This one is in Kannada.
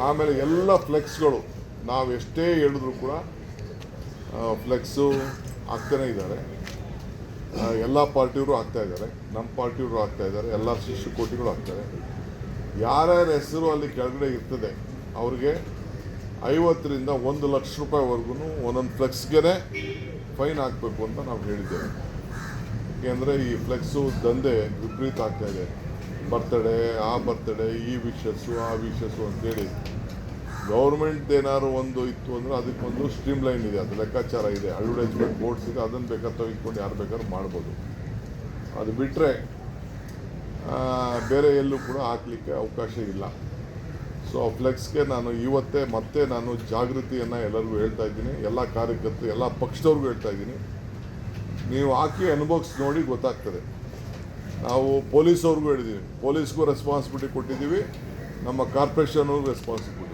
ಆಮೇಲೆ ಎಲ್ಲ ಫ್ಲೆಕ್ಸ್ಗಳು ನಾವು ಎಷ್ಟೇ ಹೇಳಿದ್ರು ಕೂಡ ಫ್ಲೆಕ್ಸು ಆಗ್ತಾನೇ ಇದ್ದಾರೆ. ಎಲ್ಲ ಪಾರ್ಟಿಯವರು ಆಗ್ತಾಯಿದ್ದಾರೆ, ನಮ್ಮ ಪಾರ್ಟಿಯವರು ಆಗ್ತಾಯಿದ್ದಾರೆ, ಎಲ್ಲ ಶಿಷ್ಯಕೋಟಿಗಳು ಆಗ್ತಾರೆ. ಯಾರ್ಯಾರ ಹೆಸರು ಅಲ್ಲಿ ಕೆಳಗಡೆ ಇರ್ತದೆ ಅವ್ರಿಗೆ 50ರಿಂದ 1 ಲಕ್ಷ ರೂಪಾಯಿವರೆಗೂ ಒಂದೊಂದು ಫ್ಲೆಕ್ಸ್ಗೆ ಫೈನ್ ಹಾಕಬೇಕು ಅಂತ ನಾವು ಹೇಳಿದ್ದೇವೆ. ಏಕೆಂದರೆ ಈ ಫ್ಲೆಕ್ಸು ದಂಧೆ ವಿಪರೀತ ಆಗ್ತಾಯಿದೆ. ಬರ್ತಡೇ, ಆ ಬರ್ತಡೇ, ಈ ವಿಶಸ್ಸು, ಆ ವಿಶಸ್ಸು ಅಂತೇಳಿ ಗೌರ್ಮೆಂಟ್ ಏನಾದ್ರು ಒಂದು ಇತ್ತು ಅಂದರೆ ಅದಕ್ಕೊಂದು ಸ್ಟ್ರೀಮ್ ಲೈನ್ ಇದೆ, ಅದು ಲೆಕ್ಕಾಚಾರ ಇದೆ, ಅಡ್ವರ್ಟೈಸ್ಮೆಂಟ್ ಬೋರ್ಡ್ಸ್ ಇದೆ, ಅದನ್ನು ಬೇಕಾದ್ರೆ ತೆಗೆದುಕೊಂಡು ಯಾರು ಬೇಕಾದ್ರೂ ಮಾಡ್ಬೋದು. ಅದು ಬಿಟ್ಟರೆ ಬೇರೆ ಎಲ್ಲೂ ಕೂಡ ಹಾಕಲಿಕ್ಕೆ ಅವಕಾಶ ಇಲ್ಲ. ಸೊ ಫ್ಲೆಕ್ಸ್ಗೆ ನಾನು ಇವತ್ತೇ ಮತ್ತೆ ನಾನು ಜಾಗೃತಿಯನ್ನು ಎಲ್ಲರಿಗೂ ಹೇಳ್ತಾ ಇದ್ದೀನಿ, ಎಲ್ಲ ಕಾರ್ಯಕರ್ತರು, ಎಲ್ಲ ಪಕ್ಷದವ್ರಿಗೂ ಹೇಳ್ತಾ ಇದ್ದೀನಿ. ನೀವು ಹಾಕಿ ಅನುಭವಿಸಿ ನೋಡಿ ಗೊತ್ತಾಗ್ತದೆ. ನಾವು ಪೊಲೀಸವ್ರಿಗೂ ಹೇಳಿದ್ದೀವಿ, ಪೊಲೀಸ್ಗೂ ರೆಸ್ಪಾನ್ಸಿಬಿಲಿಟಿ ಕೊಟ್ಟಿದ್ದೀವಿ, ನಮ್ಮ ಕಾರ್ಪೊರೇಷನ್ಗೂ ರೆಸ್ಪಾನ್ಸಿಬಿಲಿಟಿ.